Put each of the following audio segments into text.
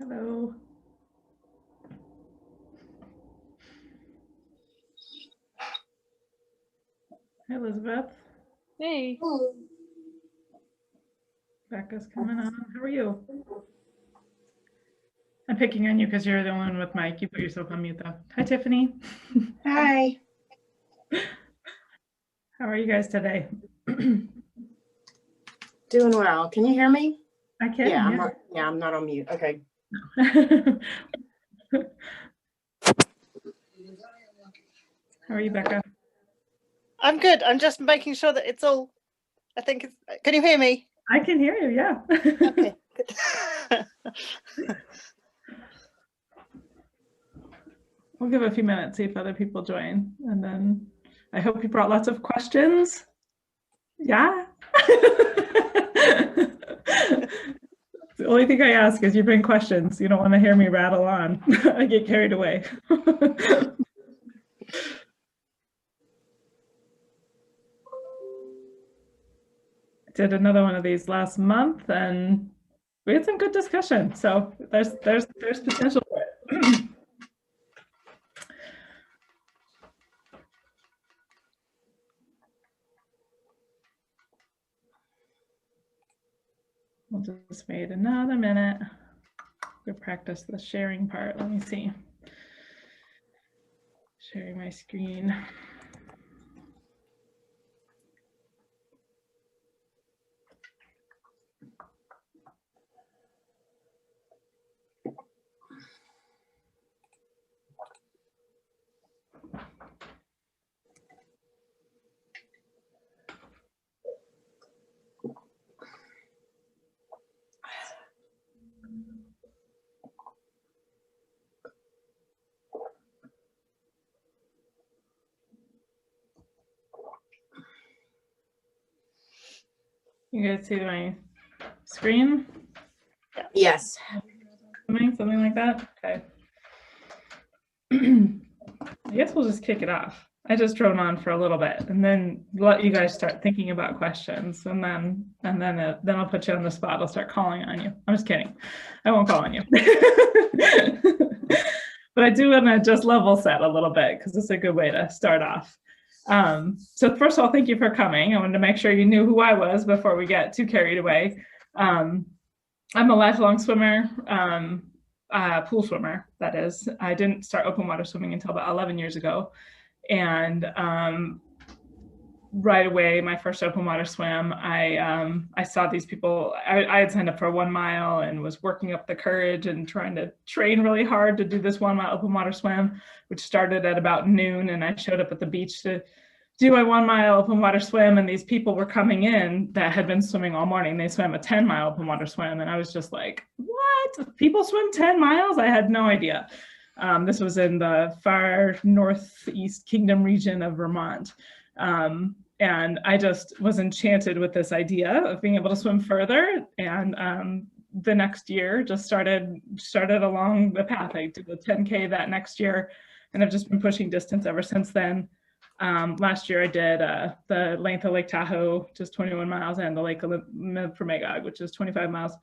Hello. Hi, Elizabeth. Hey. Becca's coming on. How are you? I'm picking on you because you're the one with mic. You put yourself on mute though. Hi, Tiffany. Hi. How are you guys today? Doing well. Can you hear me? I can. I'm not on mute. Okay. How are you, Becca? I'm good. I'm just making sure that it's all, I think it's, can you hear me? I can hear you, yeah. Okay, good. We'll give a few minutes, see if other people join. And then I hope you brought lots of questions. Yeah. The only thing I ask is you bring questions. You don't want to hear me rattle on. I get carried away. Did another one of these last month and we had some good discussion. So there's potential for it. We'll just wait another minute. We'll practice the sharing part. Let me see. Sharing my screen. You guys see my screen? Yes. Something like that? Okay. I guess we'll just kick it off. I just drone on for a little bit and then let you guys start thinking about questions and then I'll put you on the spot. I'll start calling on you. I'm just kidding. I won't call on you. But I do want to just level set a little bit because it's a good way to start off. So first of all, thank you for coming. I wanted to make sure you knew who I was before we get too carried away. I'm a lifelong swimmer, pool swimmer, that is. I didn't start open water swimming until about 11 years ago. And right away, my first open water swim, I saw these people. I had signed up for a 1 mile and was working up the courage and trying to train really hard to do this 1 mile open water swim, which started at about noon. And I showed up at the beach to do my 1 mile open water swim. And these people were coming in that had been swimming all morning. They swam a 10 mile open water swim. And I was just like, what? People swim 10 miles? I had no idea. This was in the far northeast kingdom region of Vermont. And I just was enchanted with this idea of being able to swim further. And the next year just started along the path. I did a 10K that next year, and I've just been pushing distance ever since then. Last year I did the length of Lake Tahoe, just 21 miles, and the Lake of Magog, which is 25 miles.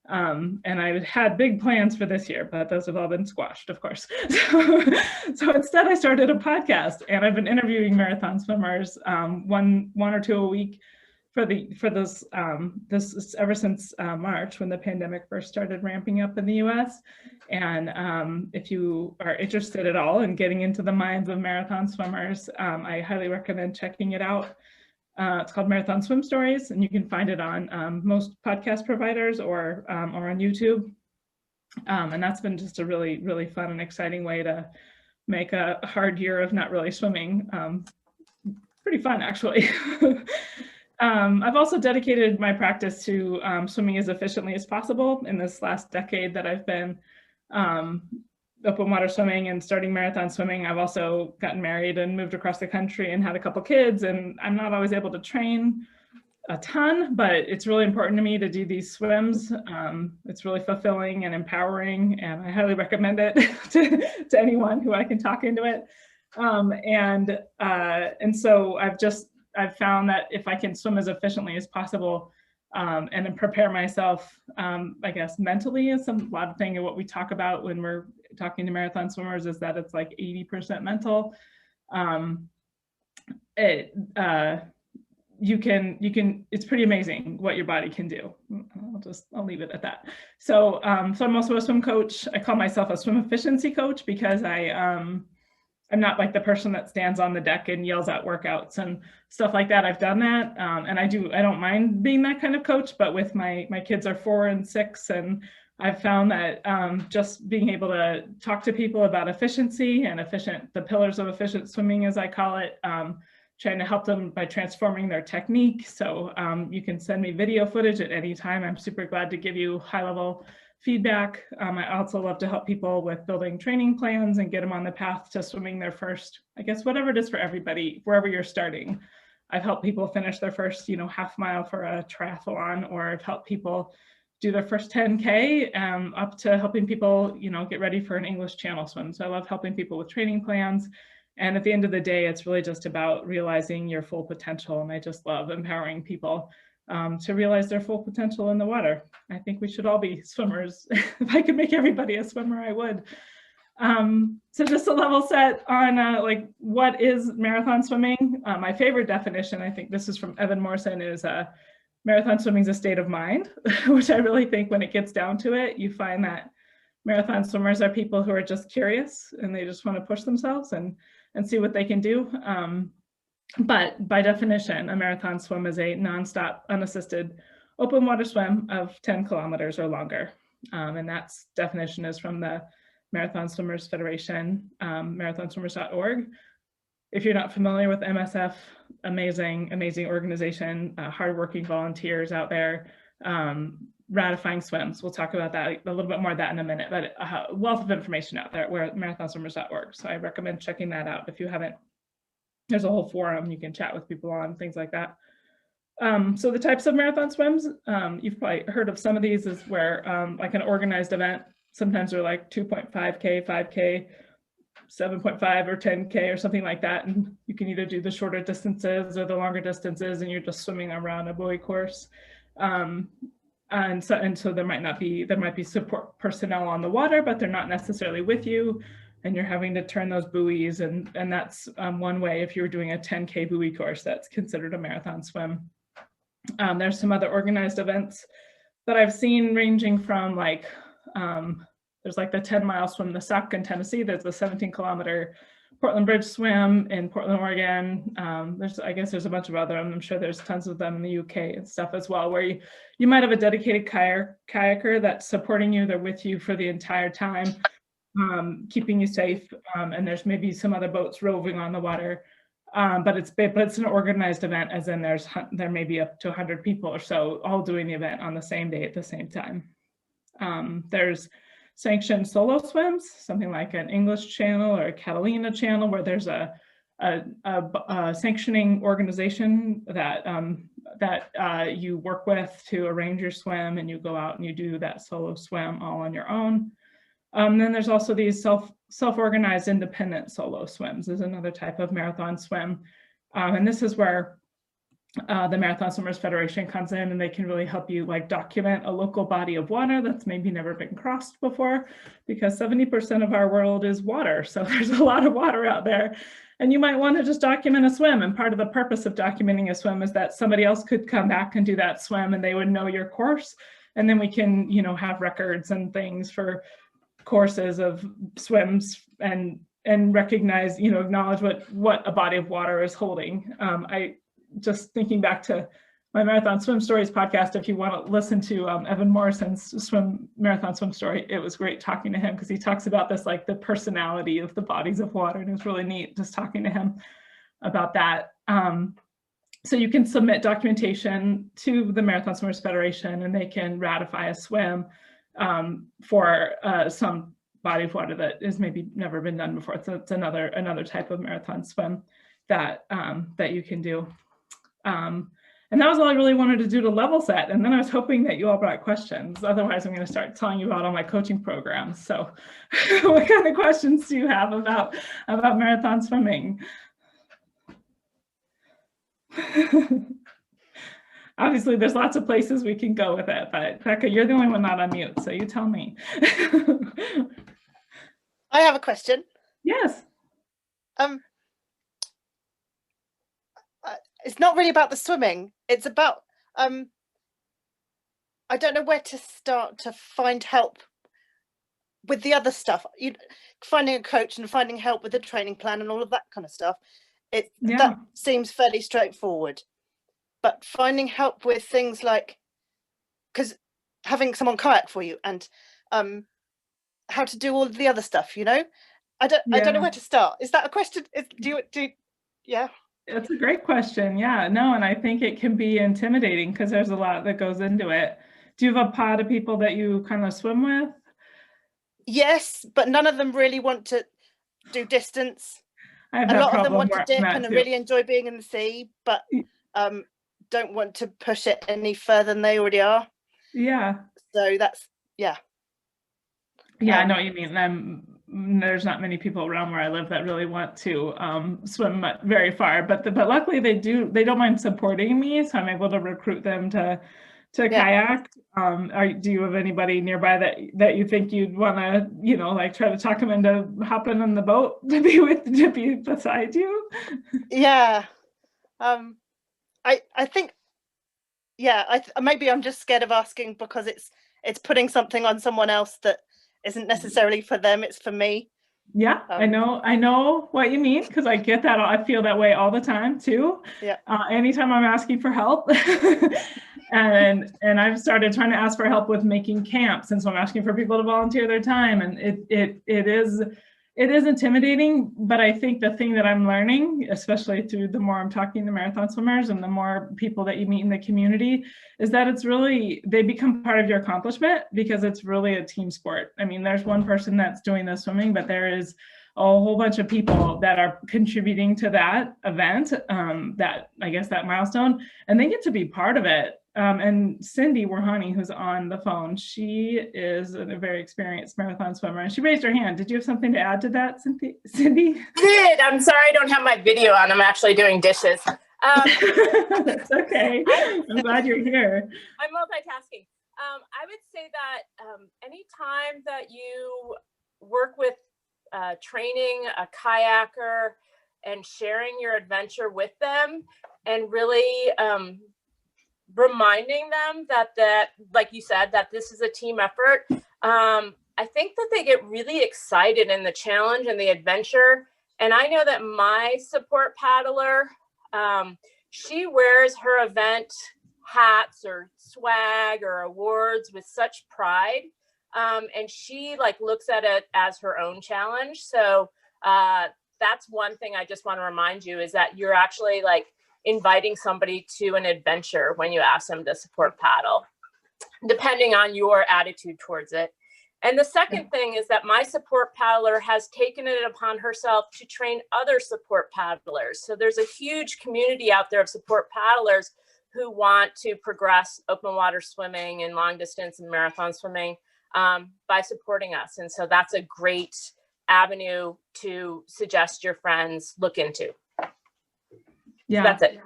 And I had big plans for this year, but those have all been squashed, of course. So instead I started a podcast, and I've been interviewing marathon swimmers, one or two a week for this ever since March, when the pandemic first started ramping up in the US. And if you are interested at all in getting into the minds of marathon swimmers, I highly recommend checking it out. It's called Marathon Swim Stories, and you can find it on most podcast providers or on YouTube. And that's been just a really, really fun and exciting way to make a hard year of not really swimming pretty fun, actually. I've also dedicated my practice to swimming as efficiently as possible in this last decade that I've been open water swimming and starting marathon swimming. I've also gotten married and moved across the country and had a couple kids, and I'm not always able to train a ton, but it's really important to me to do these swims. It's really fulfilling and empowering, and I highly recommend it to anyone who I can talk into it. And so I've found that if I can swim as efficiently as possible, and then prepare myself, I guess, mentally. Is a lot of thing of what we talk about when we're talking to marathon swimmers is that it's like 80% mental. You can, it's pretty amazing what your body can do. I'll leave it at that. So, so I'm also a swim coach. I call myself a swim efficiency coach because I'm not like the person that stands on the deck and yells out workouts and stuff like that. I've done that. And I don't mind being that kind of coach, but with my kids are 4 and 6, and I've found that just being able to talk to people about efficiency and the pillars of efficient swimming, as I call it, trying to help them by transforming their technique. So you can send me video footage at any time. I'm super glad to give you high-level feedback. I also love to help people with building training plans and get them on the path to swimming their first, I guess, whatever it is for everybody, wherever you're starting. I've helped people finish their first, half mile for a triathlon, or I've helped people do their first 10K, up to helping people, get ready for an English Channel swim. So I love helping people with training plans. And at the end of the day, it's really just about realizing your full potential. And I just love empowering people to realize their full potential in the water. I think we should all be swimmers. If I could make everybody a swimmer, I would. So just a level set on like what is marathon swimming. My favorite definition, I think this is from Evan Morrison, is marathon swimming is a state of mind, which I really think when it gets down to it, you find that marathon swimmers are people who are just curious and they just want to push themselves and see what they can do. But by definition, a marathon swim is a nonstop, unassisted, open water swim of 10 kilometers or longer. And that's definition is from the Marathon Swimmers Federation, marathonswimmers.org. If you're not familiar with MSF, amazing organization, hardworking volunteers out there, ratifying swims. We'll talk about that, a little bit more of that in a minute, but a wealth of information out there at marathonswimmers.org. So I recommend checking that out if you haven't. There's a whole forum you can chat with people on, things like that. So the types of marathon swims, you've probably heard of some of these, is where like an organized event, sometimes they're like 2.5K, 5K, 7.5 or 10K or something like that. And you can either do the shorter distances or the longer distances, and you're just swimming around a buoy course. And so there might be support personnel on the water, but they're not necessarily with you, and you're having to turn those buoys. And that's one way. If you were doing a 10K buoy course, that's considered a marathon swim. There's some other organized events that I've seen, ranging from like, there's like the 10-mile swim, the Suck in Tennessee. There's the 17-kilometer Portland Bridge swim in Portland, Oregon. I guess there's a bunch of other, I'm sure there's tons of them in the UK and stuff as well, where you might have a dedicated kayaker that's supporting you. They're with you for the entire time, keeping you safe. And there's maybe some other boats roving on the water. But it's an organized event, as in there may be up to 100 people or so all doing the event on the same day at the same time. There's sanctioned solo swims, something like an English Channel or a Catalina Channel, where there's a sanctioning organization that you work with to arrange your swim, and you go out and you do that solo swim all on your own. Then there's also these self-organized independent solo swims is another type of marathon swim. And this is where the Marathon Swimmers Federation comes in, and they can really help you like document a local body of water that's maybe never been crossed before, because 70% of our world is water. So there's a lot of water out there, and you might want to just document a swim. And part of the purpose of documenting a swim is that somebody else could come back and do that swim, and they would know your course. And then we can, have records and things for courses of swims and recognize, acknowledge what a body of water is holding. I just thinking back to my Marathon Swim Stories podcast, if you want to listen to Evan Morrison's marathon swim story, it was great talking to him, because he talks about this, like the personality of the bodies of water, and it was really neat just talking to him about that. So you can submit documentation to the Marathon Swimmers Federation, and they can ratify a swim for some body of water that has maybe never been done before. So it's another type of marathon swim that you can do. And that was all I really wanted to do to level set. And then I was hoping that you all brought questions. Otherwise, I'm going to start telling you about all my coaching programs. So what kind of questions do you have about marathon swimming? Obviously, there's lots of places we can go with it, but Becca, you're the only one not on mute, so you tell me. I have a question. Yes. It's not really about the swimming. It's about I don't know where to start to find help with the other stuff. Finding a coach and finding help with the training plan and all of that kind of stuff. That seems fairly straightforward. But finding help with things like, because having someone kayak for you and how to do all of the other stuff, I don't know where to start. Is that a question? Yeah. It's a great question. Yeah, no, and I think it can be intimidating because there's a lot that goes into it. Do you have a pod of people that you kind of swim with? Yes, but none of them really want to do distance. I have a that lot of them problem want to dip and really enjoy being in the sea, but don't want to push it any further than they already are. Yeah. So that's, yeah. Yeah, I know what you mean. There's not many people around where I live that really want to swim very far, but luckily they don't mind supporting me, so I'm able to recruit them to kayak. Do you have anybody nearby that you think you'd want to, like try to talk them into hopping in the boat to be beside you? Yeah. I think, yeah, maybe I'm just scared of asking because it's putting something on someone else that isn't necessarily for them, it's for me. Yeah, I know what you mean, because I get that. I feel that way all the time too. Yeah. Anytime I'm asking for help, and I've started trying to ask for help with making camps, and so I'm asking for people to volunteer their time, and it is intimidating. But I think the thing that I'm learning, especially through the more I'm talking to marathon swimmers and the more people that you meet in the community, is that they become part of your accomplishment because it's really a team sport. I mean, there's one person that's doing the swimming, but there is a whole bunch of people that are contributing to that event, that milestone, and they get to be part of it. And Cindy Warhani, who's on the phone, she is a very experienced marathon swimmer, and she raised her hand. Did you have something to add to that, Cindy? I did. I'm sorry I don't have my video on. I'm actually doing dishes. It's okay. I'm glad you're here. I'm multitasking. I would say that anytime that you work with training a kayaker and sharing your adventure with them and really reminding them that like you said, that this is a team effort, I think that they get really excited in the challenge and the adventure. And I know that my support paddler, she wears her event hats or swag or awards with such pride. And she looks at it as her own challenge. So that's one thing I just want to remind you, is that you're actually inviting somebody to an adventure when you ask them to support paddle, depending on your attitude towards it. And the second thing is that my support paddler has taken it upon herself to train other support paddlers. So there's a huge community out there of support paddlers who want to progress open water swimming and long distance and marathon swimming by supporting us. And so that's a great avenue to suggest your friends look into. Yeah, so that's it.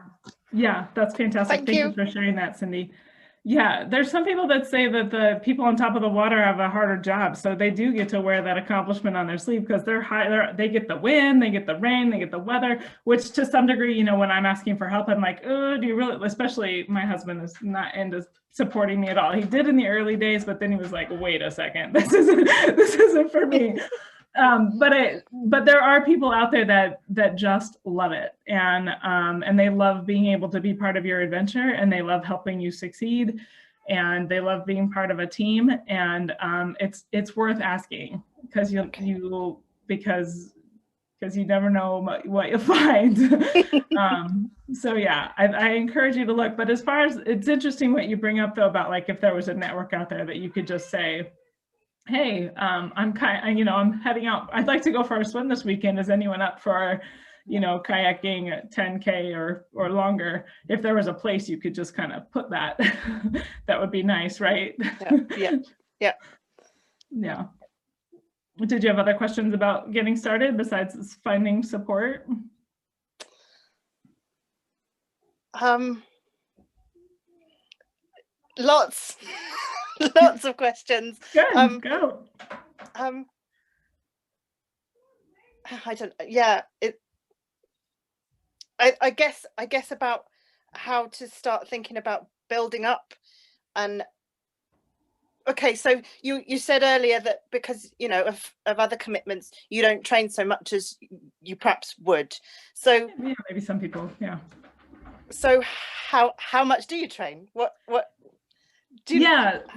Yeah, that's fantastic. Thank you for sharing that, Cindy. Yeah, there's some people that say that the people on top of the water have a harder job, so they do get to wear that accomplishment on their sleeve because they get the wind, they get the rain, they get the weather, which to some degree, when I'm asking for help, I'm like, oh, do you really? Especially my husband is not into supporting me at all. He did in the early days, but then he was like, wait a second, this isn't for me. But there are people out there that just love it, and they love being able to be part of your adventure, and they love helping you succeed, and they love being part of a team, and it's worth asking because you never know what you'll find. So yeah, I encourage you to look. But as far as, it's interesting what you bring up though about if there was a network out there that you could just say, hey, I'm heading out. I'd like to go for a swim this weekend. Is anyone up for, kayaking at 10K or longer? If there was a place you could just kind of put that, that would be nice, right? Yeah. Did you have other questions about getting started besides finding support? Lots, lots of questions. Good, go. I don't, yeah, I guess about how to start thinking about building up. And okay, so you said earlier that because, you know, of other commitments, you don't train so much as you perhaps would. So yeah, maybe some people, yeah. So how much do you train? What do you,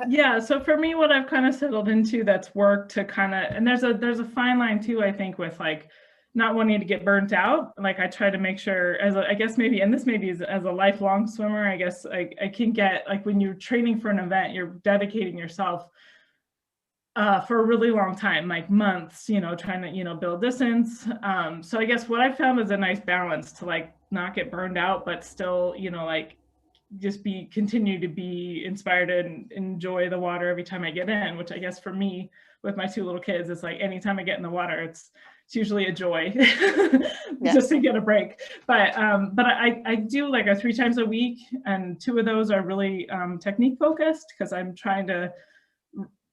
yeah. So for me, what I've kind of settled into that's worked to kind of, and there's a fine line too, I think, with like not wanting to get burnt out. Like I try to make sure, as I guess maybe, and this maybe is as a lifelong swimmer, I guess I can get, like when you're training for an event, you're dedicating yourself for a really long time, like months, you know, trying to, you know, build distance. So I guess what I found is a nice balance to like not get burned out, but still, you know, like just continue to be inspired and enjoy the water every time I get in, which I guess for me with my two little kids, it's like anytime I get in the water, it's usually a joy just to get a break. But I do like 3 times a week, and 2 of those are really technique focused because I'm trying to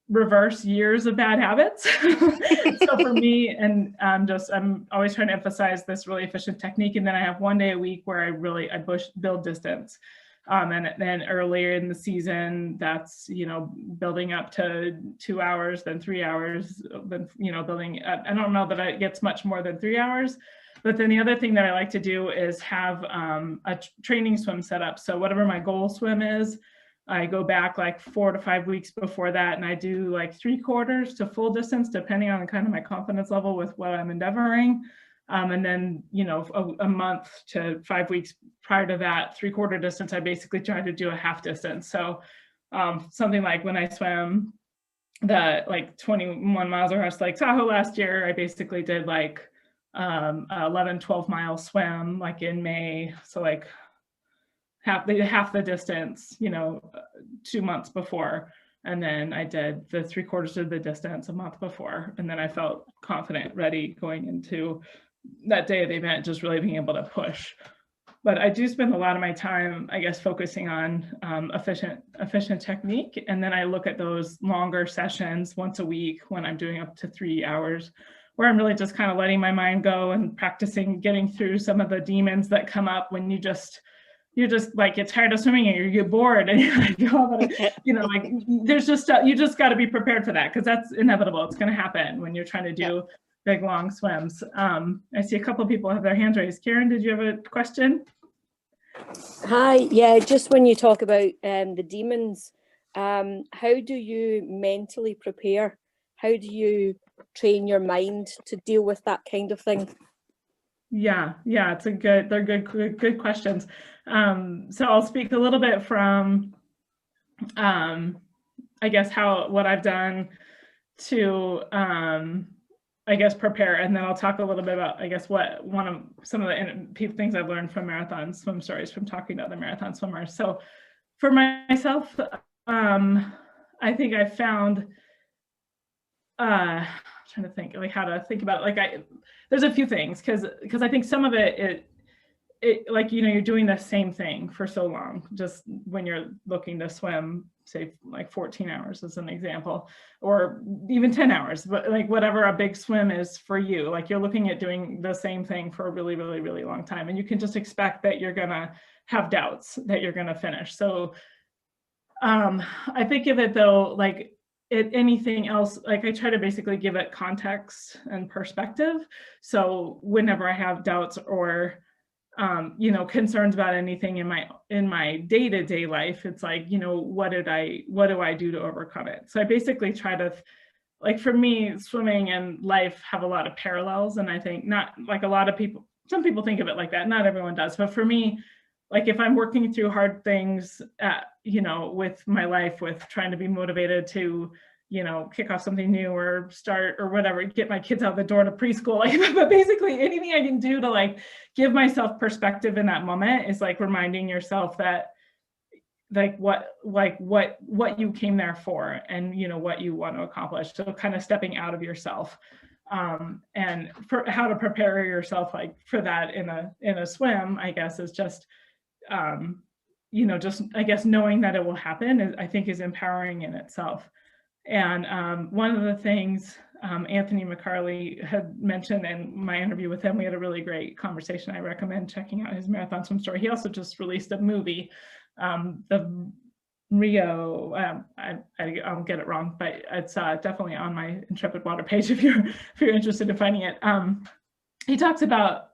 reverse years of bad habits. So for me, and I'm always trying to emphasize this really efficient technique. And then I have 1 day a week where I build distance. And then earlier in the season, that's, you know, building up to 2 hours, then 3 hours, then, you know, building up. I don't know that it gets much more than 3 hours. But then the other thing that I like to do is have a training swim set up. So whatever my goal swim is, I go back like 4 to 5 weeks before that, and I do like 3/4 to full distance, depending on kind of my confidence level with what I'm endeavoring. And then, you know, a month to 5 weeks prior to that 3/4 distance, I basically try to do a half distance. So something like when I swam the like 21 miles across Lake Tahoe last year, I basically did like 11, 12 mile swim like in May. So like half the distance, you know, 2 months before. And then I did the 3/4 of the distance a month before. And then I felt confident, ready going into that day of the event, just really being able to push. But I do spend a lot of my time, I guess, focusing on efficient technique. And then I look at those longer sessions once a week when I'm doing up to 3 hours, where I'm really just kind of letting my mind go and practicing getting through some of the demons that come up when you're just like get tired of swimming and you get bored and you're like, oh, you know, like there's just you just got to be prepared for that, because that's inevitable. It's going to happen when you're trying to do big long swims. I see a couple of people have their hands raised. Karen, did you have a question? Hi, yeah, just when you talk about the demons, how do you mentally prepare? How do you train your mind to deal with that kind of thing? Yeah, they're good questions. So I'll speak a little bit from, I guess, what I've done to, I guess, prepare, and then I'll talk a little bit about, I guess, some of the things I've learned from marathon swim stories from talking to other marathon swimmers. So for myself, I think I found, trying to think like how to think about it. Like there's a few things, because I think some of it like, you know, you're doing the same thing for so long, just when you're looking to swim, say like 14 hours as an example, or even 10 hours, but like whatever a big swim is for you, like you're looking at doing the same thing for a really, really, really long time. And you can just expect that you're gonna have doubts that you're gonna finish. So I think of it though, like anything else, like I try to basically give it context and perspective. So whenever I have doubts or you know, concerns about anything in my day-to-day life, it's like, you know, what do I do to overcome it? So I basically try to, like, for me, swimming and life have a lot of parallels. And I think not like a lot of people, some people think of it like that, not everyone does. But for me, like if I'm working through hard things, you know, with my life, with trying to be motivated to, you know, kick off something new or start or whatever, get my kids out the door to preschool, like, but basically anything I can do to like give myself perspective in that moment is like reminding yourself that like what you came there for, and you know what you want to accomplish. So kind of stepping out of yourself, and for how to prepare yourself like for that in a swim, I guess, is just you know, just, I guess, knowing that it will happen is, I think, is empowering in itself. And one of the things Anthony McCarley had mentioned in my interview with him, we had a really great conversation. I recommend checking out his marathon swim story. He also just released a movie, the Rio, I'll get it wrong, but it's definitely on my Intrepid Water page if you're interested in finding it. He talks about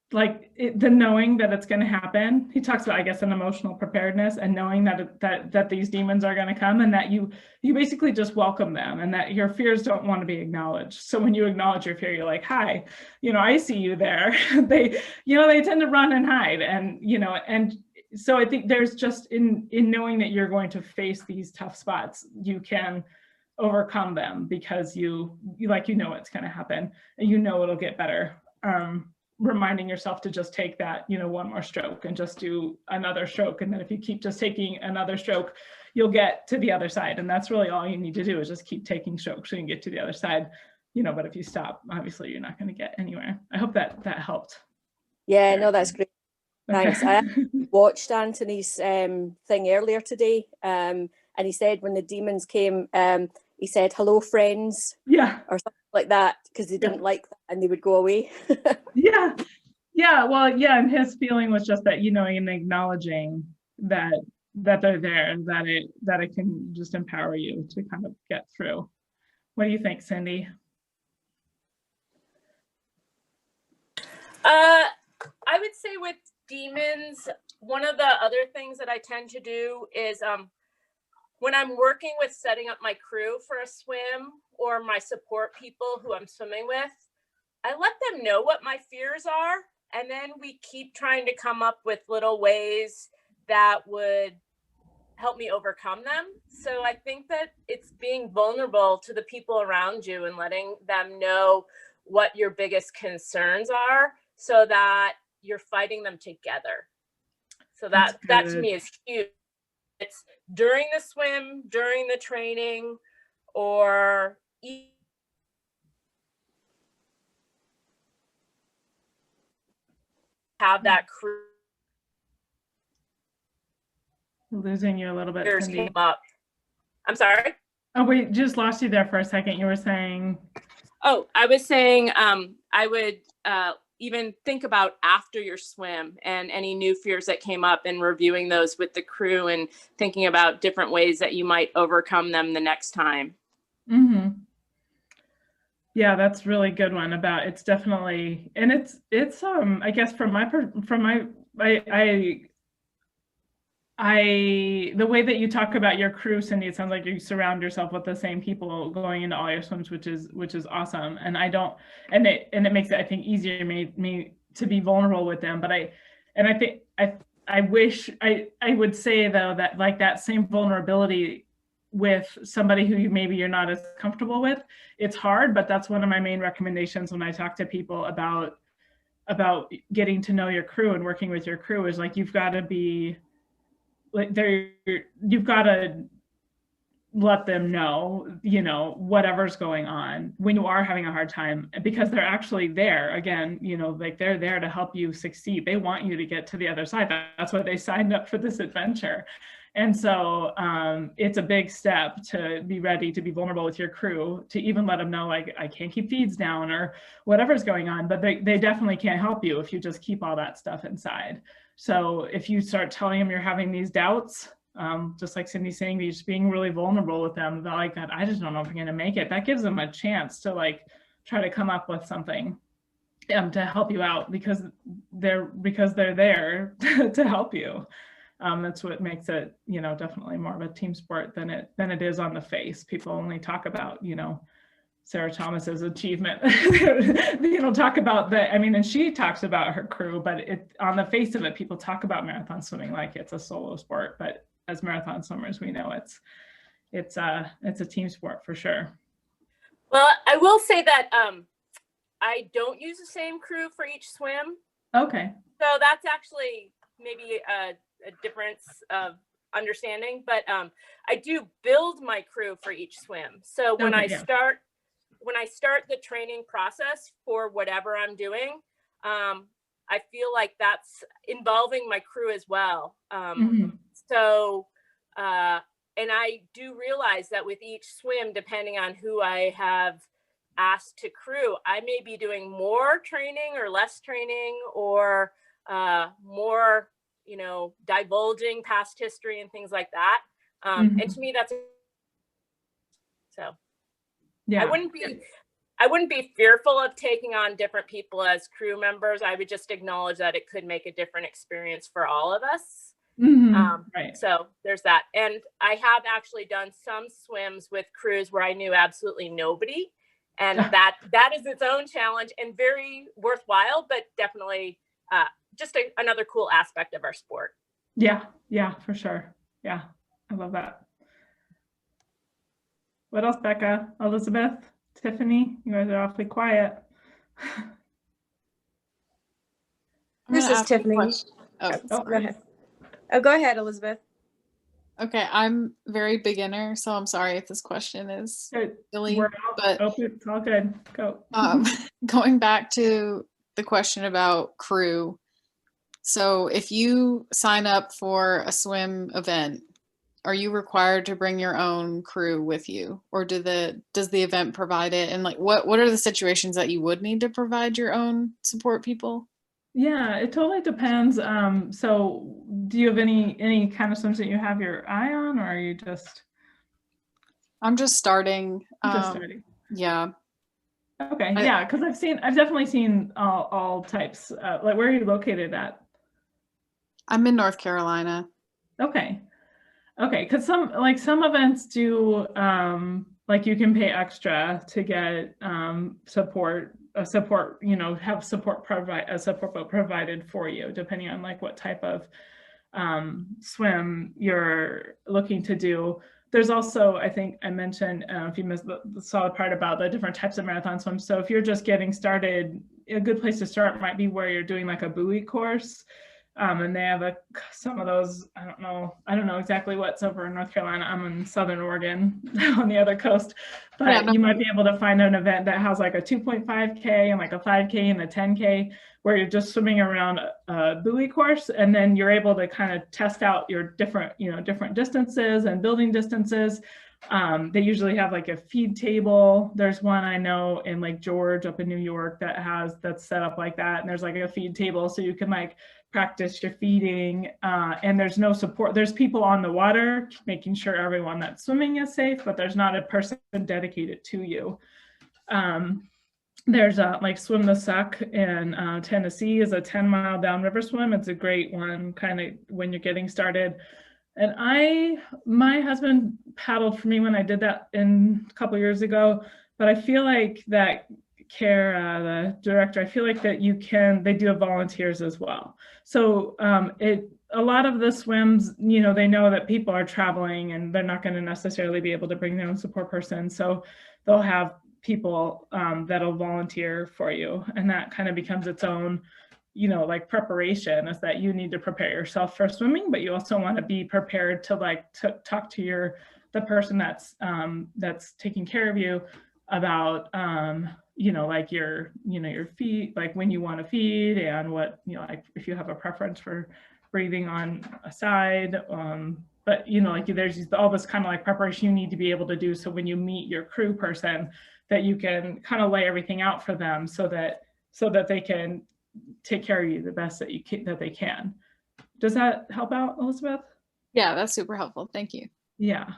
the knowing that it's going to happen. He talks about, I guess, an emotional preparedness and knowing that these demons are going to come, and that you basically just welcome them, and that your fears don't want to be acknowledged. So when you acknowledge your fear, you're like, hi, you know, I see you there. They tend to run and hide, and, you know, and so I think there's just in knowing that you're going to face these tough spots, you can overcome them because you know it's going to happen, and you know it'll get better. Reminding yourself to just take that, you know, one more stroke and just do another stroke, and then if you keep just taking another stroke, you'll get to the other side. And that's really all you need to do, is just keep taking strokes so you can get to the other side, you know. But if you stop, obviously you're not going to get anywhere. I hope that helped. Yeah, no, that's great. Thanks. Okay. I watched Anthony's thing earlier today, and he said when the demons came, he said, hello, friends. Yeah. Or something like that, because they didn't like that and they would go away. Yeah. Well, yeah. And his feeling was just that, you know, in acknowledging that they're there, and that it can just empower you to kind of get through. What do you think, Cindy? I would say with demons, one of the other things that I tend to do is when I'm working with setting up my crew for a swim, or my support people who I'm swimming with, I let them know what my fears are, and then we keep trying to come up with little ways that would help me overcome them. So I think that it's being vulnerable to the people around you and letting them know what your biggest concerns are, so that you're fighting them together. So that to me is huge. It's during the swim, during the training, or have that crew. Losing you a little bit, Cindy. Came up. I'm sorry. Oh, wait, just lost you there for a second. You were saying. Oh, I was saying I would even think about after your swim and any new fears that came up, and reviewing those with the crew and thinking about different ways that you might overcome them the next time. Mm-hmm. Yeah, that's really good one. About, it's definitely, and it's I guess from the way that you talk about your crew, Cindy, it sounds like you surround yourself with the same people going into all your swims, which is awesome. And it makes it, I think, easier me to be vulnerable with them. But I wish I would say, though, that like that same vulnerability with somebody who you're not as comfortable with, it's hard, but that's one of my main recommendations when I talk to people about getting to know your crew and working with your crew, is like, you've got to be like you've got to let them know, you know, whatever's going on when you are having a hard time, because they're actually there, again, you know, like they're there to help you succeed. They want you to get to the other side. That's why they signed up for this adventure. And so it's a big step to be ready to be vulnerable with your crew, to even let them know, like, I can't keep feeds down or whatever's going on, but they definitely can't help you if you just keep all that stuff inside. So if you start telling them you're having these doubts, just like Cindy's saying, just being really vulnerable with them, they're like, God, I just don't know if I'm going to make it. That gives them a chance to like try to come up with something to help you out, because they're there to help you. That's what makes it, you know, definitely more of a team sport than it is on the face. People only talk about, you know, Sarah Thomas's achievement. You know, talk about and she talks about her crew, but on the face of it, people talk about marathon swimming like it's a solo sport. But as marathon swimmers, we know it's a team sport for sure. Well, I will say that I don't use the same crew for each swim. Okay. So that's actually maybe a difference of understanding, but I do build my crew for each swim. So when I start the training process for whatever I'm doing, I feel like that's involving my crew as well. Mhm. So, and I do realize that with each swim, depending on who I have asked to crew, I may be doing more training or less training, or more, divulging past history and things like that. And to me, that's so. Yeah. I wouldn't be fearful of taking on different people as crew members. I would just acknowledge that it could make a different experience for all of us. Right. So there's that. And I have actually done some swims with crews where I knew absolutely nobody. And that is its own challenge and very worthwhile, but definitely just another cool aspect of our sport. Yeah, for sure. Yeah, I love that. What else, Becca? Elizabeth? Tiffany? You guys are awfully quiet. This is Tiffany. Oh, Go ahead. Oh, go ahead, Elizabeth. Okay, I'm very beginner, so I'm sorry if this question is silly, but it's all good. Go. Going back to the question about crew. So if you sign up for a swim event, are you required to bring your own crew with you, or does the event provide it? And like, what are the situations that you would need to provide your own support people? Yeah, it totally depends. So do you have any kind of swims that you have your eye on, or are you just? I'm just starting. Just starting. Yeah. Okay. Yeah, because I've definitely seen all types. Like, where are you located at? I'm in North Carolina. Okay. Because some events do like you can pay extra to get support, have support boat provided for you, depending on like what type of swim you're looking to do. There's also, I think I mentioned, if you saw the part about the different types of marathon swims. So if you're just getting started, a good place to start might be where you're doing like a buoy course. And they have some of those. I don't know exactly what's over in North Carolina. I'm in Southern Oregon on the other coast, but you might be able to find an event that has like a 2.5K and like a 5K and a 10K, where you're just swimming around a buoy course, and then you're able to kind of test out your different distances and building distances. They usually have like a feed table. There's one I know in Lake George up in New York that's set up like that, and there's like a feed table so you can like practice your feeding, and there's no support. There's people on the water making sure everyone that's swimming is safe, but there's not a person dedicated to you. There's like Swim the Suck in Tennessee is a 10-mile downriver swim. It's a great one kind of when you're getting started. And my husband paddled for me when I did that a couple years ago, but I feel like that Kara, the director, I feel like that they do have volunteers as well. So a lot of the swims, they know that people are traveling and they're not going to necessarily be able to bring their own support person. So they'll have people that'll volunteer for you. And that kind of becomes its own, like preparation, is that you need to prepare yourself for swimming, but you also want to be prepared to talk to the person that's taking care of you about like your feed, like when you want to feed, and what like if you have a preference for breathing on a side, but like there's all this kind of like preparation you need to be able to do, so when you meet your crew person, that you can kind of lay everything out for them so that they can take care of you the best that they can. Does that help out, Elizabeth? Yeah, that's super helpful. Thank you. Yeah.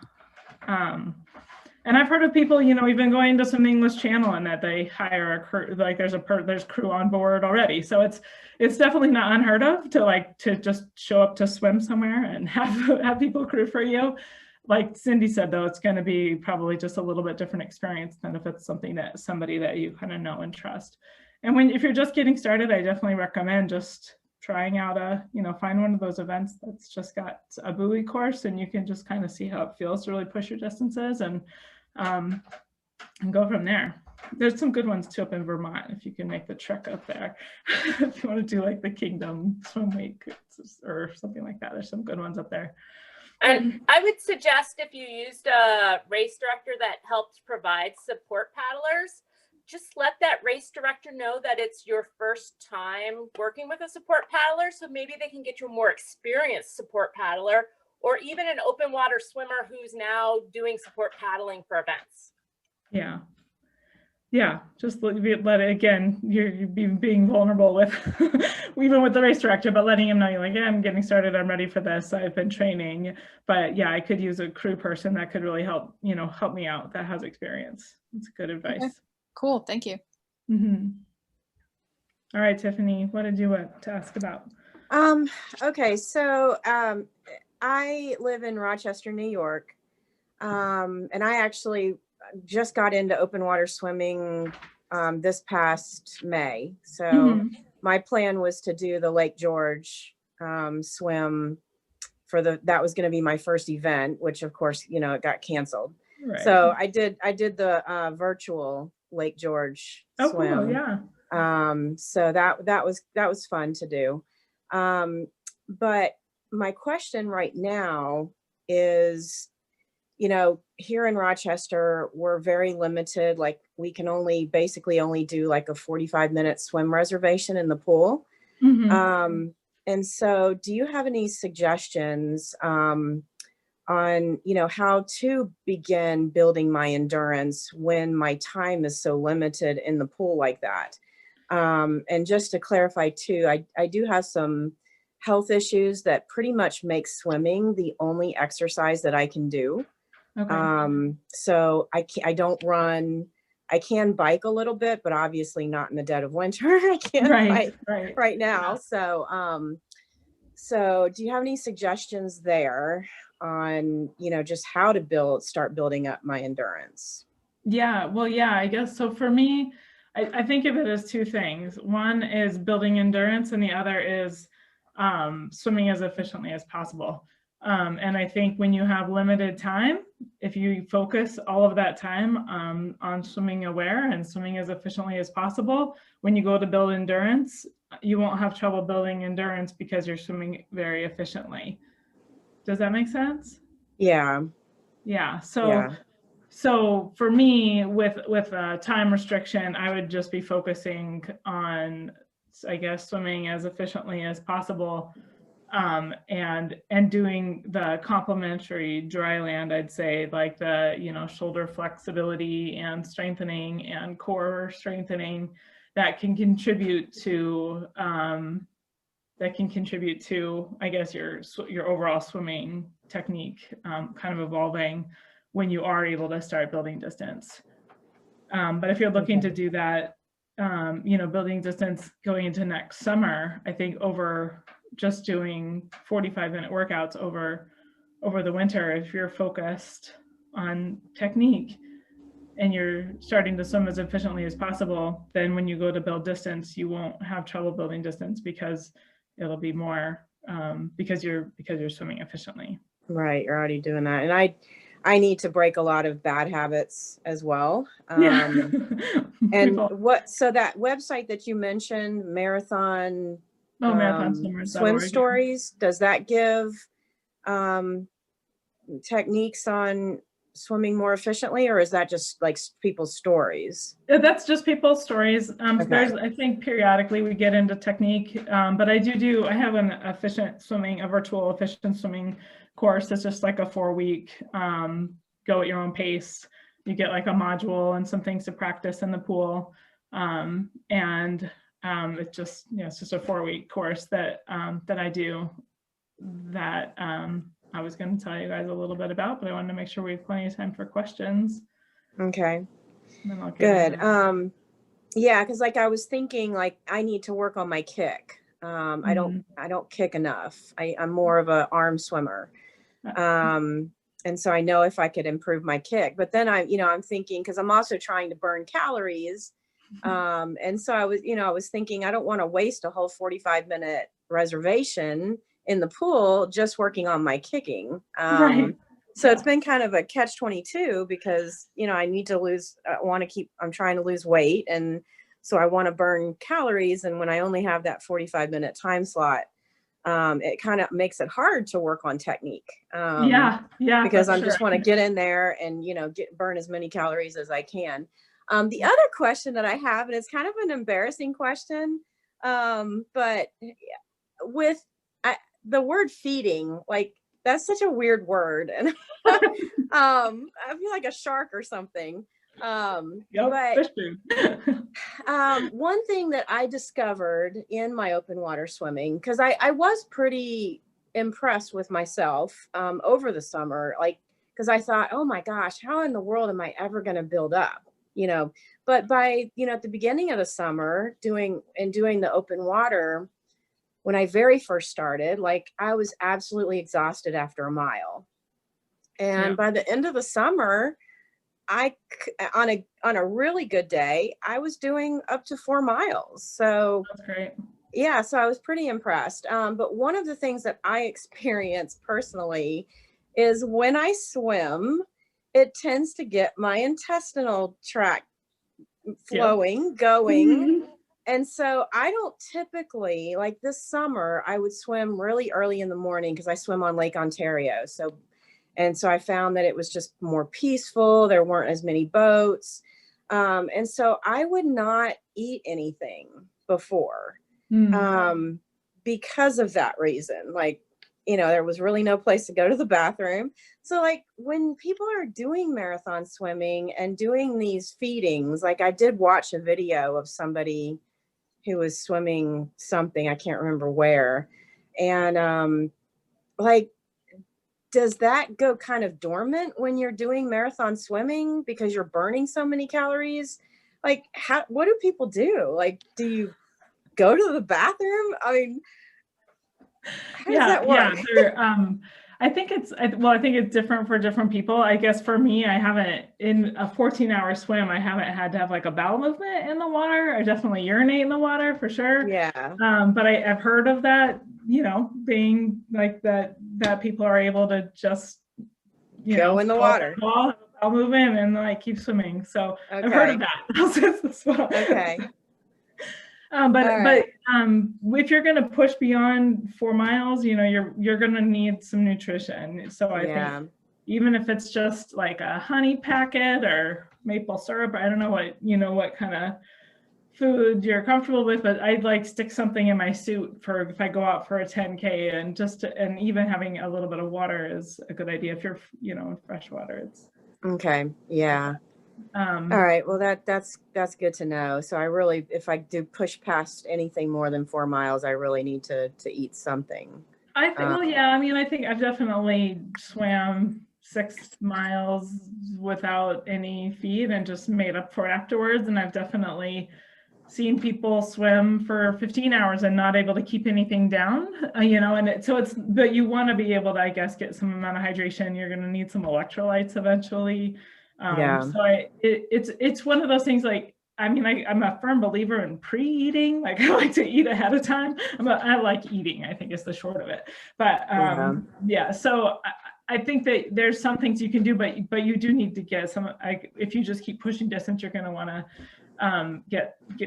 And I've heard of people, even going to some English Channel, and that they hire a crew, like there's crew on board already. So it's definitely not unheard of to just show up to swim somewhere and have people crew for you. Like Cindy said, though, it's going to be probably just a little bit different experience than if it's somebody that you kind of know and trust. And if you're just getting started, I definitely recommend just trying out find one of those events that's just got a buoy course, and you can just kind of see how it feels to really push your distances and go from there. There's some good ones too up in Vermont if you can make the trek up there. If you want to do like the Kingdom Swim Week or something like that, there's some good ones up there. And I would suggest if you used a race director that helped provide support paddlers, just let that race director know that it's your first time working with a support paddler. So maybe they can get you a more experienced support paddler, or even an open water swimmer who's now doing support paddling for events. Yeah. Yeah, just let it, again, you're being vulnerable with, even with the race director, but letting him know, you're like, yeah, I'm getting started, I'm ready for this, I've been training, but yeah, I could use a crew person that could really help, help me out, that has experience. It's good advice. Okay. Cool, thank you. All right, Tiffany, what did you want to ask about? Okay, so I live in Rochester, New York, and I actually just got into open water swimming this past May. So my plan was to do the Lake George swim for that was going to be my first event, which of course, it got canceled. Right. So I did the virtual Lake George swim. Cool, yeah. So that was fun to do. But my question right now is, here in Rochester, we're very limited. Like we can basically only do like a 45-minute swim reservation in the pool. And so do you have any suggestions on, how to begin building my endurance when my time is so limited in the pool like that? And just to clarify too, I do have some health issues that pretty much make swimming the only exercise that I can do. Okay. So I don't run. I can bike a little bit, but obviously not in the dead of winter. I can't bike right now. Yeah. So do you have any suggestions there on, just how to start building up my endurance? Yeah, well, yeah, I guess so. For me, I think of it as two things. One is building endurance, and the other is swimming as efficiently as possible. And I think when you have limited time, if you focus all of that time on swimming aware and swimming as efficiently as possible, when you go to build endurance, you won't have trouble building endurance because you're swimming very efficiently. Does that make sense? Yeah. Yeah. So for me, with a time restriction, I would just be focusing on, I guess, swimming as efficiently as possible. And doing the complementary dry land, I'd say, like the, shoulder flexibility and strengthening and core strengthening that can contribute to, I guess, your overall swimming technique kind of evolving when you are able to start building distance. But if you're looking to do that, building distance going into next summer, I think over just doing 45-minute workouts over the winter, if you're focused on technique and you're starting to swim as efficiently as possible, then when you go to build distance, you won't have trouble building distance because it'll be more because you're swimming efficiently. Right, you're already doing that, and I need to break a lot of bad habits as well. And so that website that you mentioned, Marathon. Marathon Swim Stories, does that give techniques on swimming more efficiently, or is that just like people's stories? That's just people's stories. Okay. There's, I think periodically we get into technique, but I have a virtual efficient swimming course. It's just like a 4-week, go at your own pace. You get like a module and some things to practice in the pool. It's just, it's just a 4-week course that I do that I was going to tell you guys a little bit about, but I wanted to make sure we have plenty of time for questions. Okay. Good. Yeah, because like I was thinking, like I need to work on my kick. I don't kick enough. I'm more of an arm swimmer. And so I know if I could improve my kick, but then I'm thinking, because I'm also trying to burn calories. And so I was thinking, I don't want to waste a whole 45-minute reservation in the pool just working on my kicking. So it's been kind of a catch-22 because, I need to I'm trying to lose weight. And so I want to burn calories. And when I only have that 45-minute time slot, it kind of makes it hard to work on technique. Because I just want to get in there and, burn as many calories as I can. The other question that I have, and it's kind of an embarrassing question, but with the word feeding, like that's such a weird word, and I feel like a shark or something. But fish food. one thing that I discovered in my open water swimming, because I was pretty impressed with myself over the summer, like, because I thought, oh my gosh, how in the world am I ever going to build up? But by, at the beginning of the summer doing the open water, when I very first started, like I was absolutely exhausted after a mile. And by the end of the summer, on a really good day, I was doing up to 4 miles. So that's great. Yeah, so I was pretty impressed. But one of the things that I experience personally is when I swim, it tends to get my intestinal tract flowing, going. And so I don't typically, like this summer, I would swim really early in the morning because I swim on Lake Ontario. So I found that it was just more peaceful. There weren't as many boats. And so I would not eat anything before because of that reason. Like, there was really no place to go to the bathroom. So like when people are doing marathon swimming and doing these feedings, like I did watch a video of somebody who was swimming something, I can't remember where. And like, does that go kind of dormant when you're doing marathon swimming because you're burning so many calories? Like, what do people do? Like, do you go to the bathroom? I mean, how does that work? I think it's different for different people. I guess for me, I haven't, in a 14-hour swim, I haven't had to have like a bowel movement in the water. I definitely urinate in the water for sure. Yeah. But I've heard of that, being like that people are able to just, go in the water, bowel movement and like keep swimming. So okay. I've heard of that. Okay. But if you're going to push beyond 4 miles, you're going to need some nutrition. So I think even if it's just like a honey packet or maple syrup, I don't know what kind of food you're comfortable with, but I'd like stick something in my suit for if I go out for a 10K, and even having a little bit of water is a good idea if you're, in fresh water. It's okay. Yeah. All right. Well, that's good to know. So I really, if I do push past anything more than 4 miles, I really need to eat something. I think, I think I've definitely swam 6 miles without any feed and just made up for it afterwards. And I've definitely seen people swim for 15 hours and not able to keep anything down, but you want to be able to, I guess, get some amount of hydration. You're going to need some electrolytes eventually. So it's one of those things, like, I'm a firm believer in pre-eating. Like, I like to eat ahead of time. I like eating, I think is the short of it. But so I think that there's some things you can do, but you do need to get some, if you just keep pushing distance, you're going to want to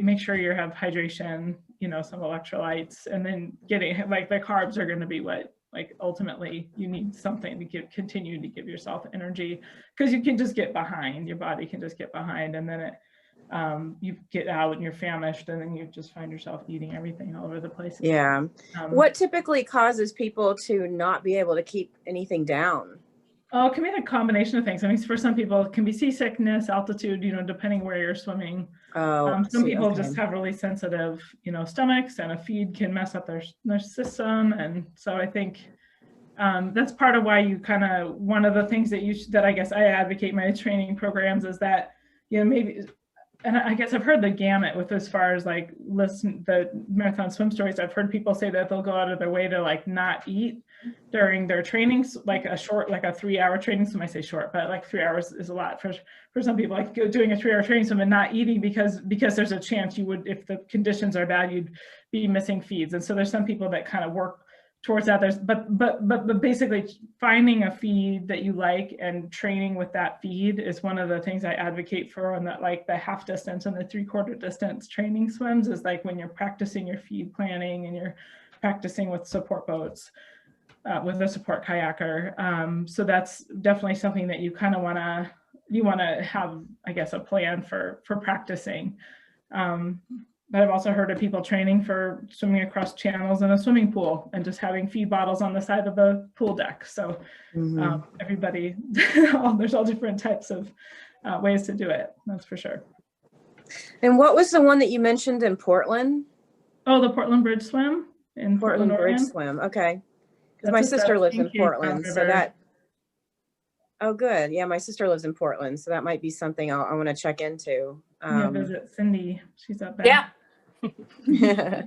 make sure you have hydration, some electrolytes, and then getting, like, the carbs are going to be what, like, ultimately you need something to continue to give yourself energy, because you can just get behind, your body can just get behind, and then you get out and you're famished, and then you just find yourself eating everything all over the place. Yeah. What typically causes people to not be able to keep anything down? Oh, it can be a combination of things. I mean, for some people, it can be seasickness, altitude, depending where you're swimming. Some people just have really sensitive, stomachs, and a feed can mess up their system. And so I think that's part of why you one of the things that I guess I advocate in my training programs is that, maybe, and I guess I've heard the gamut with, as far as like the marathon swim stories. I've heard people say that they'll go out of their way to like not eat during their trainings, like a 3-hour training. Some might say short, but like 3 hours is a lot for some people. Like doing a 3-hour training swim and not eating because there's a chance you would, if the conditions are bad, you'd be missing feeds. And so there's some people that kind of work towards that. But basically finding a feed that you like and training with that feed is one of the things I advocate for on that, like the half distance and the 3/4 distance training swims, is like when you're practicing your feed planning and you're practicing with support boats, with a support kayaker. So that's definitely something that you kind of want to to have, I guess, a plan for practicing. But I've also heard of people training for swimming across channels in a swimming pool and just having feed bottles on the side of the pool deck. So everybody, there's all different types of ways to do it. That's for sure. And what was the one that you mentioned in Portland? Oh, the Portland Bridge Swim in Portland Bridge Oregon. Swim. Okay. Because That's my a sister lives in 17K Portland, so river. that. Oh, good. Yeah, my sister lives in Portland, so that might be something I want to check into. Yeah, visit Cindy. She's up there. Yeah. The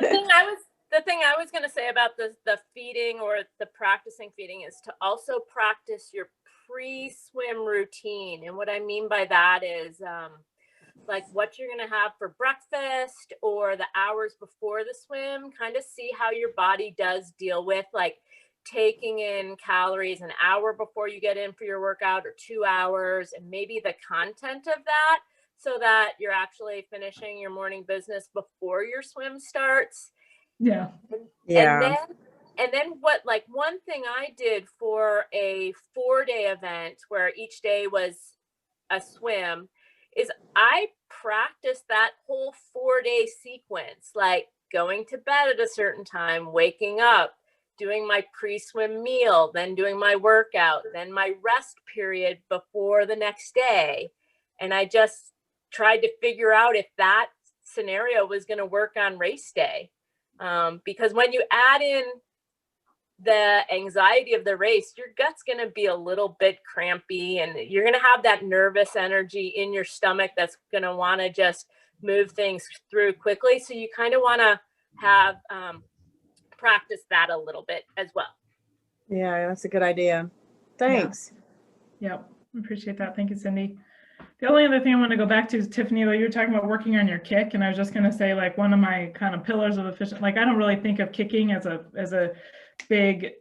thing I was going to say about the feeding or the practicing feeding is to also practice your pre-swim routine. And what I mean by that is like what you're going to have for breakfast or the hours before the swim, kind of see how your body does deal with like taking in calories an hour before you get in for your workout or 2 hours, and maybe the content of that, so that you're actually finishing your morning business before your swim starts. Yeah. Yeah. And then what, like one thing I did for a 4-day event where each day was a swim is I practiced that whole 4-day sequence, like going to bed at a certain time, waking up, doing my pre-swim meal, then doing my workout, then my rest period before the next day. And I just tried to figure out if that scenario was going to work on race day. Because when you add in the anxiety of the race, your gut's going to be a little bit crampy, and you're going to have that nervous energy in your stomach that's going to want to just move things through quickly. So you kind of want to have practice that a little bit as well. Yeah, that's a good idea. Thanks. Yep, appreciate that. Thank you, Cindy. The only other thing I want to go back to is, Tiffany, though, you were talking about working on your kick, and I was just going to say, like, one of my kind of pillars of efficient, like, I don't really think of kicking as a big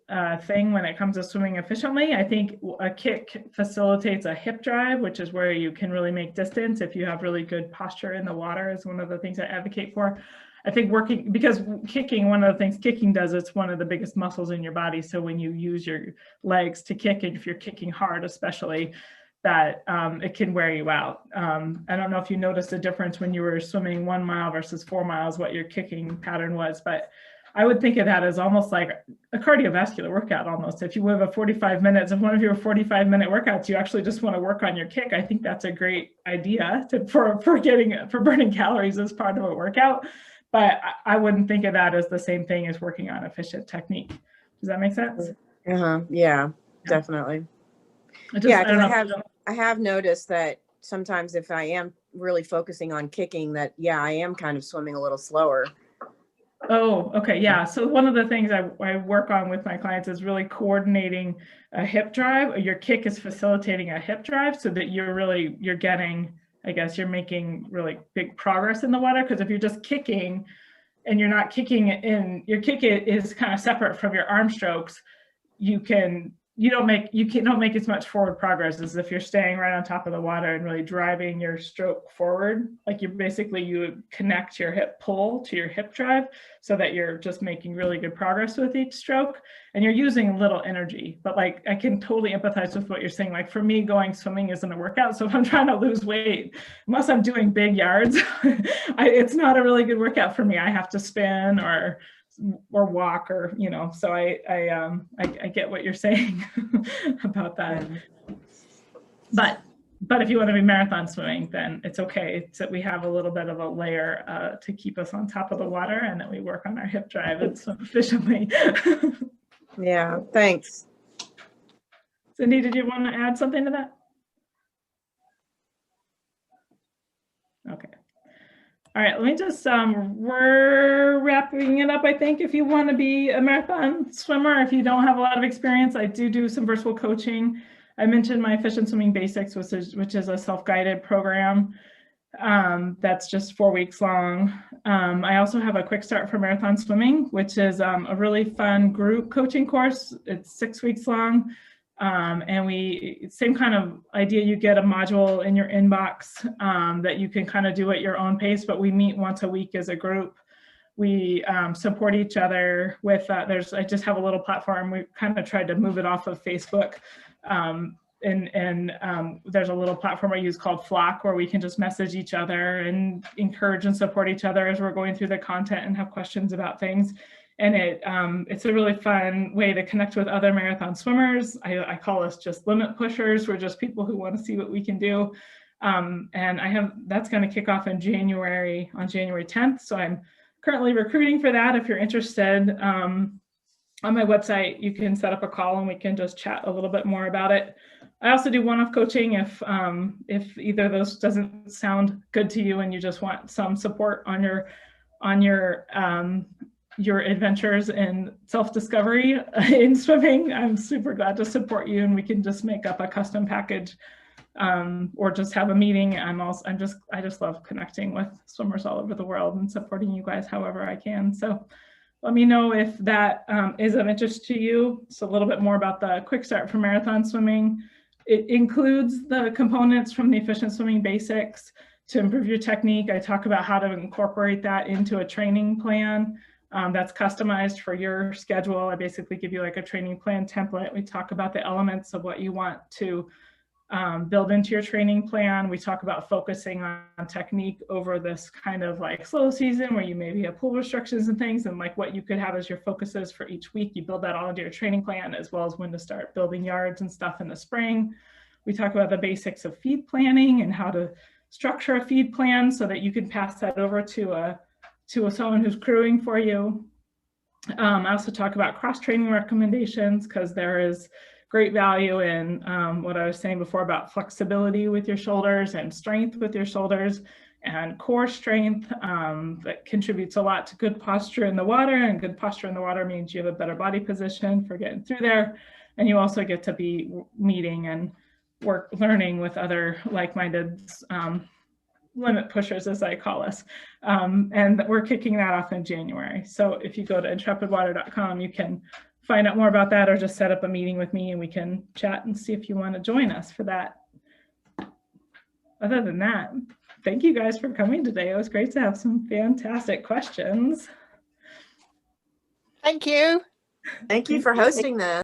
thing when it comes to swimming efficiently. I think a kick facilitates a hip drive, which is where you can really make distance if you have really good posture in the water, is one of the things I advocate for. I think working, because kicking, one of the things kicking does, it's one of the biggest muscles in your body. So when you use your legs to kick, and if you're kicking hard, especially, that it can wear you out. I don't know if you noticed a difference when you were swimming 1 mile versus 4 miles, what your kicking pattern was, but I would think of that as almost like a cardiovascular workout almost. If you have a 45 minutes, if one of your 45-minute workouts, you actually just want to work on your kick, I think that's a great idea for burning calories as part of a workout. But I wouldn't think of that as the same thing as working on efficient technique. Does that make sense? Yeah, definitely. I have noticed that sometimes if I am really focusing on kicking, that, yeah, I am kind of swimming a little slower. Oh, okay. Yeah. So one of the things I work on with my clients is really coordinating a hip drive. Your kick is facilitating a hip drive so that you're getting, I guess, you're making really big progress in the water. Because if you're just kicking and you're not kicking in, your kick is kind of separate from your arm strokes, you don't make as much forward progress as if you're staying right on top of the water and really driving your stroke forward. Like you connect your hip pull to your hip drive so that you're just making really good progress with each stroke, and you're using little energy. But like, I can totally empathize with what you're saying. Like for me, going swimming isn't a workout. So if I'm trying to lose weight, unless I'm doing big yards, it's not a really good workout for me. I have to spin or walk, or so I get what you're saying about that. But if you want to be marathon swimming, then it's okay. So we have a little bit of a layer to keep us on top of the water, and that we work on our hip drive and swim efficiently. Yeah, thanks. Cindy, did you want to add something to that? Okay. All right, let me just, we're wrapping it up, I think. If you want to be a marathon swimmer, if you don't have a lot of experience, I do some virtual coaching. I mentioned my Efficient Swimming Basics, which is a self-guided program that's just 4 weeks long. I also have a Quick Start for Marathon Swimming, which is a really fun group coaching course. It's 6 weeks long. And same kind of idea, you get a module in your inbox that you can kind of do at your own pace, but we meet once a week as a group. We support each other with, I just have a little platform. We kind of tried to move it off of Facebook. there's a little platform I use called Flock where we can just message each other and encourage and support each other as we're going through the content and have questions about things. And it's a really fun way to connect with other marathon swimmers. I call us just limit pushers. We're just people who want to see what we can do. And that's going to kick off in January, on January 10th. So I'm currently recruiting for that. If you're interested, on my website, you can set up a call and we can just chat a little bit more about it. I also do one-off coaching if either of those doesn't sound good to you and you just want some support on your adventures in self-discovery in swimming. I'm super glad to support you, and we can just make up a custom package or just have a meeting. I just love connecting with swimmers all over the world and supporting you guys however I can. So let me know if that is of interest to you. So a little bit more about the Quick Start for Marathon Swimming. It includes the components from the Efficient Swimming Basics to improve your technique. I talk about how to incorporate that into a training plan that's customized for your schedule. I basically give you like a training plan template. We talk about the elements of what you want to build into your training plan. We talk about focusing on technique over this kind of like slow season where you maybe have pool restrictions and things, and like what you could have as your focuses for each week. You build that all into your training plan, as well as when to start building yards and stuff in the spring. We talk about the basics of feed planning and how to structure a feed plan so that you can pass that over to someone who's crewing for you. I also talk about cross-training recommendations because there is great value in what I was saying before about flexibility with your shoulders and strength with your shoulders and core strength that contributes a lot to good posture in the water, and good posture in the water means you have a better body position for getting through there. And you also get to be meeting and learning with other like-minded limit pushers, as I call us. And we're kicking that off in January. So if you go to intrepidwater.com, you can find out more about that or just set up a meeting with me and we can chat and see if you want to join us for that. Other than that, thank you guys for coming today. It was great to have some fantastic questions. Thank you. Thank you for hosting this.